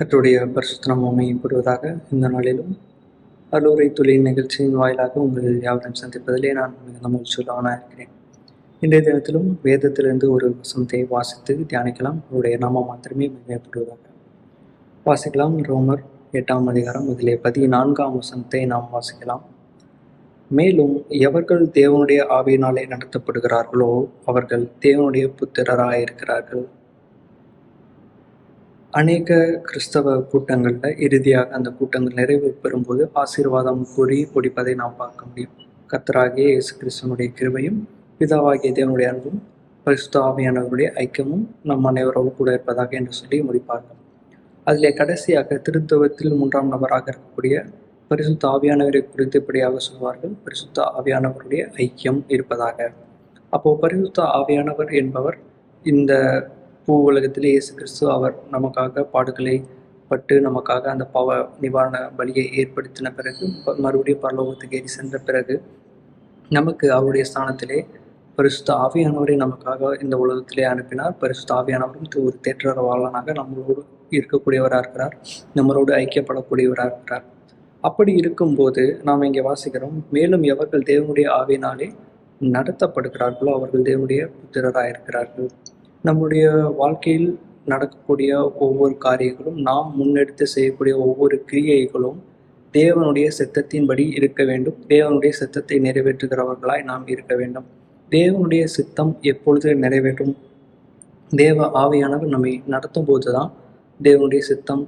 கர்த்தருடைய பரிசுத்த நாமம் மகிமைப்படுவதாக. இந்த நாளிலும் அருளுரை துளி நிகழ்ச்சியின் வாயிலாக உங்கள் யாவரையும் சந்திப்பதிலே நான் மிகுந்த மகிழ்ச்சியுள்ளவனாக இருக்கிறேன். இன்றைய தினத்திலும் வேதத்திலிருந்து ஒரு வசனத்தை வாசித்து தியானிக்கலாம். அவருடைய நாமம் மாத்திரமே மகிமைப்படுவதாக. வாசிக்கலாம். ரோமர் 8ஆம் அதிகாரம் அதிலே 14ஆம் வசனத்தை நாம் வாசிக்கலாம். மேலும் எவர்கள் தேவனுடைய ஆவியினாலே நடத்தப்படுகிறார்களோ அவர்கள் தேவனுடைய புத்திரராயிருக்கிறார்கள். அநேக கிறிஸ்தவ கூட்டங்களில் இறுதியாக அந்த கூட்டங்கள் நிறைவு பெறும்போது ஆசீர்வாதம் கூறி முடிப்பதை நாம் பார்க்க முடியும். கர்த்தராகிய இயேசு கிறிஸ்துவனுடைய கிருபையும் பிதாவாகிய தேவனுடைய அன்பும் பரிசுத்த ஆவியானவருடைய ஐக்கியமும் நம் அனைவரோடு கூட இருப்பதாக என்று சொல்லி முடிப்பார்கள். அதிலே கடைசியாக திருத்துவத்தில் 3ஆம் நபராக இருக்கக்கூடிய பரிசுத்த ஆவியானவரை குறித்து இப்படியாக சொல்வார்கள், பரிசுத்த ஆவியானவருடைய ஐக்கியம் இருப்பதாக. அப்போ பரிசுத்த ஆவியானவர் என்பவர் இந்த பூ உலகத்திலே இயேசு கிறிஸ்து அவர் நமக்காக பாடுகளை பட்டு நமக்காக அந்த பாவ நிவாரண பலியை ஏற்படுத்தின பிறகு மறுபடியும் பரலோகத்துக்கு ஏறி சென்ற பிறகு நமக்கு அவருடைய ஸ்தானத்திலே பரிசுத்த ஆவியானவரை நமக்காக இந்த உலகத்திலே அனுப்பினார். பரிசுத்த ஆவியானவரும் ஒரு தேற்றரவாளனாக நம்மளோடு இருக்கக்கூடியவராக இருக்கிறார், நம்மளோடு ஐக்கியப்படக்கூடியவராக இருக்கிறார். அப்படி இருக்கும்போது நாம் இங்கே வாசிக்கிறோம், மேலும் எவர்கள் தேவனுடைய ஆவியினாலே நடத்தப்படுகிறார்களோ அவர்கள் தேவனுடைய புத்திரராக இருக்கிறார்கள். நம்முடைய வாழ்க்கையில் நடக்கக்கூடிய ஒவ்வொரு காரியங்களும், நாம் முன்னெடுத்து செய்யக்கூடிய ஒவ்வொரு கிரியைகளும் தேவனுடைய சித்தத்தின்படி இருக்க வேண்டும். தேவனுடைய சித்தத்தை நிறைவேற்றுகிறவர்களாய் நாம் இருக்க வேண்டும். தேவனுடைய சித்தம் எப்பொழுது நிறைவேற்றும்? தேவ ஆவியானவர் நம்மை நடத்தும் போது தான் தேவனுடைய சித்தம்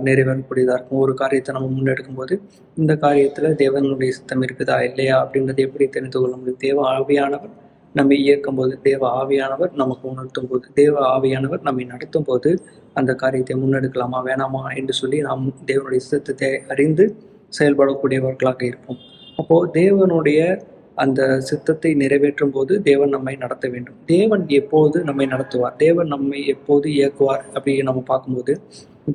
நிறைவேறக்கூடியதாக இருக்கும். ஒரு காரியத்தை நம்ம முன்னெடுக்கும் போது இந்த காரியத்தில் தேவனுடைய சித்தம் இருக்குதா இல்லையா அப்படின்றத எப்படி தெரிந்து கொள்ள முடியும்? தேவ ஆவியானவர் நம்மை இயக்கும் போது, தேவ ஆவியானவர் நமக்கு உணர்த்தும் போது, தேவ ஆவியானவர் நம்மை நடத்தும் போது அந்த காரியத்தை முன்னெடுக்கலாமா வேணாமா என்று சொல்லி நாம் தேவனுடைய சித்தத்தை அறிந்து செயல்படக்கூடியவர்களாக இருப்போம். அப்போது தேவனுடைய அந்த சித்தத்தை நிறைவேற்றும் போது தேவன் நம்மை நடத்த வேண்டும். தேவன் எப்போது நம்மை நடத்துவார், தேவன் நம்மை எப்போது இயக்குவார் அப்படின்னு நம்ம பார்க்கும்போது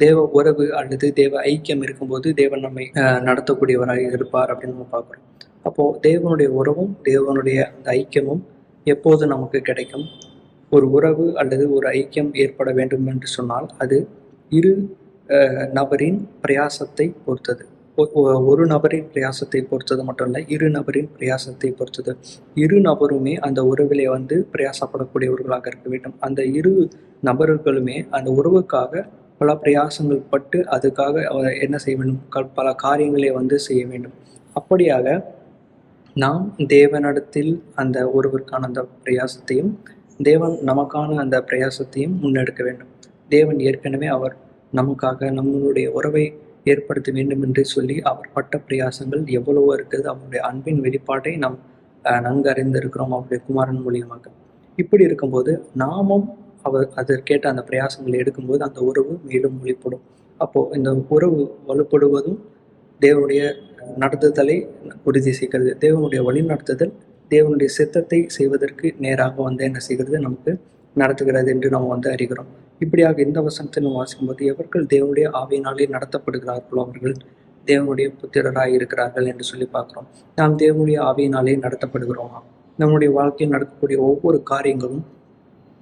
தேவ உறவு அல்லது தேவ ஐக்கியம் இருக்கும்போது தேவன் நம்மை நடத்தக்கூடியவராக இருப்பார் அப்படின்னு நம்ம பார்க்குறோம். அப்போது தேவனுடைய உறவும் தேவனுடைய அந்த ஐக்கியமும் எப்போது நமக்கு கிடைக்கும்? ஒரு உறவு அல்லது ஒரு ஐக்கியம் ஏற்பட வேண்டும் என்று சொன்னால் அது இரு நபரின் பிரயாசத்தை பொறுத்தது. ஒரு நபரின் பிரயாசத்தை பொறுத்தது மட்டும் இல்லை, இரு நபரின் பிரயாசத்தை பொறுத்தது. இரு நபருமே அந்த உறவிலே பிரயாசப்படக்கூடியவர்களாக இருக்க வேண்டும். அந்த இரு நபர்களுமே அந்த உறவுக்காக பல பிரயாசங்கள் பட்டு அதுக்காக என்ன செய்ய வேண்டும்? பல காரியங்களை செய்ய வேண்டும். அப்படியாக நாம் தேவனிடத்தில் அந்த ஒருவருக்கான அந்த பிரயாசத்தையும் தேவன் நமக்கான அந்த பிரயாசத்தையும் முன்னெடுக்க வேண்டும். தேவன் ஏற்கனவே அவர் நமக்காக நம்மளுடைய உறவை ஏற்படுத்த வேண்டும் என்று சொல்லி அவர் பட்ட பிரயாசங்கள் எவ்வளவோ இருக்குது. அவருடைய அன்பின் வெளிப்பாட்டை நாம் நன்கு அறிந்திருக்கிறோம் அவருடைய குமாரன் மூலியமாக. இப்படி இருக்கும்போது நாமும் அவர் அதற்கேற்ற அந்த பிரயாசங்களை எடுக்கும்போது அந்த உறவு மேலும் வெளிப்படும். அப்போது இந்த உறவு வலுப்படுவதும் தேவனுடைய நடத்துதலை உறுதி செய்கிறது. தேவனுடைய வழி நடத்துதல் தேவனுடைய சித்தத்தை செய்வதற்கு நேராக என்ன செய்கிறது? நமக்கு நடத்துகிறது என்று நாம் அறிகிறோம். இப்படியாக இந்த வசனத்தை நம்ம வாசிக்கும்போது எவர்கள் தேவனுடைய ஆவியினாலே நடத்தப்படுகிறார்களோ அவர்கள் தேவனுடைய புத்திரராக இருக்கிறார்கள் என்று சொல்லி பார்க்குறோம். நாம் தேவனுடைய ஆவியினாலே நடத்தப்படுகிறோமா? நம்முடைய வாழ்க்கையில் நடக்கக்கூடிய ஒவ்வொரு காரியங்களும்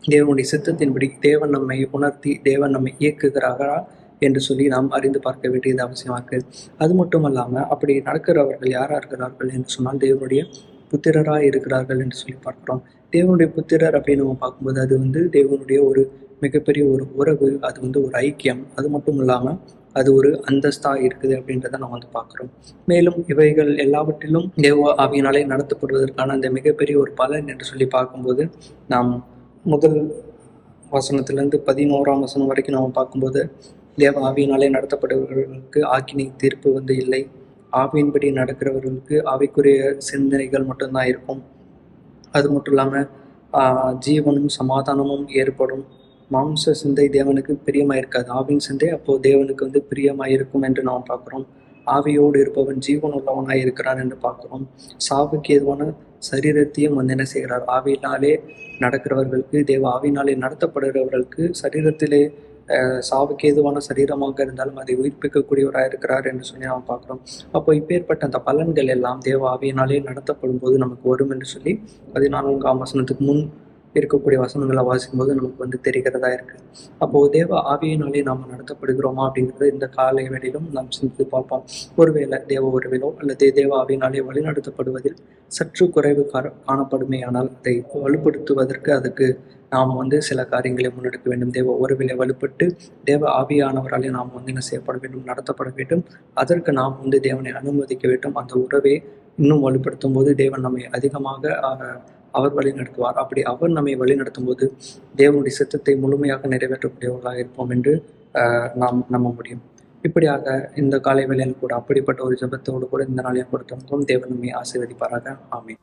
தேவனுடைய சித்தத்தின்படி தேவன் நம்மை உணர்த்தி தேவன் நம்மை இயக்குகிறாரா என்று சொல்லி நாம் அறிந்து பார்க்க வேண்டியது அவசியமாக இருக்குது. அது மட்டும் இல்லாமல் அப்படி நடக்கிறவர்கள் யாராக இருக்கிறார்கள் என்று சொன்னால் தேவனுடைய புத்திரராக இருக்கிறார்கள் என்று சொல்லி பார்க்குறோம். தேவனுடைய புத்திரர் அப்படின்னு நம்ம பார்க்கும்போது அது தேவனுடைய ஒரு மிகப்பெரிய ஒரு உறவு, அது ஒரு ஐக்கியம். அது மட்டும் இல்லாமல் அது ஒரு அந்தஸ்தாக இருக்குது அப்படின்றத நம்ம பார்க்குறோம். மேலும் இவைகள் எல்லாவற்றிலும் தேவ ஆவியினாலே நடத்தப்படுவதற்கான அந்த மிகப்பெரிய ஒரு பலன் என்று சொல்லி பார்க்கும்போது நாம் முதல் வசனத்திலேருந்து 11ஆம் வசனம் வரைக்கும் நம்ம பார்க்கும்போது தேவ ஆவியினாலே நடத்தப்படுபவர்களுக்கு ஆக்கினை தீர்ப்பு இல்லை. ஆவியின்படி நடக்கிறவர்களுக்கு ஆவிக்குரிய சிந்தனைகள் மட்டும்தான் இருக்கும். அது மட்டும் இல்லாமல் ஜீவனும் சமாதானமும் ஏற்படும். மாம்ச சிந்தை தேவனுக்கு பிரியமாக இருக்காது, ஆவின் சிந்தை அப்போது தேவனுக்கு பிரியமாக இருக்கும் என்று நாம் பார்க்குறோம். ஆவியோடு இருப்பவன் ஜீவன் உள்ளவனாக இருக்கிறான் என்று பார்க்குறோம். சாவுக்கு ஏதுவான சரீரத்தையும் என்ன செய்கிறார்? ஆவியினாலே நடக்கிறவர்களுக்கு, தேவ ஆவியினாலே நடத்தப்படுகிறவர்களுக்கு சரீரத்திலே சாவுக்கு ஏதுவான சரீரமாக இருந்தாலும் அதை உயிர்ப்பிக்கக்கூடியவராக இருக்கிறார் என்று சொல்லி நாம் பார்க்குறோம். அப்போ இப்பேற்பட்ட அந்த பலன்கள் எல்லாம் தேவ ஆவியினாலே நடத்தப்படும் போது நமக்கு வரும் என்று சொல்லி 14ஆம் வசனத்துக்கு முன் இருக்கக்கூடிய வசனங்களை வாசிக்கும்போது நமக்கு தெரிகிறதா இருக்கு. அப்போது தேவ ஆவியினாலே நாம் நடத்தப்படுகிறோமா அப்படிங்கிறது இந்த காலை வேளையிலும் நாம் சிந்தித்து பார்ப்போம். ஒருவேளை தேவ உறவிலோ அல்லது தேவ ஆவியினாலே வழிநடத்தப்படுவதில் சற்று குறைவு காணப்படுமேயானால் அதை வலுப்படுத்துவதற்கு அதுக்கு நாம் சில காரியங்களை முன்னெடுக்க வேண்டும். தேவ உறவிலே வலுப்பட்டு தேவ ஆவியானவராலே நாம் என்ன செய்யப்பட வேண்டும், நடத்தப்பட வேண்டும். அதற்கு நாம் தேவனை அனுமதிக்க வேண்டும். அந்த உறவை இன்னும் வலுப்படுத்தும் போது தேவன் நம்மை அதிகமாக அவர் வழி நடத்துவார். அப்படி அவர் நம்மை வழி நடத்தும் போது தேவனுடைய சித்தத்தை முழுமையாக நிறைவேற்றக்கூடியவர்களாக இருப்போம் என்று நாம் நம்ப முடியும். இப்படியாக இந்த காலை வேளையில் கூட அப்படிப்பட்ட ஒரு ஜெபத்தோடு கூட இந்த நாளையும் கொடுத்தோம். தேவன் நம்மை ஆசீர்வதிப்பாராக. ஆமென்.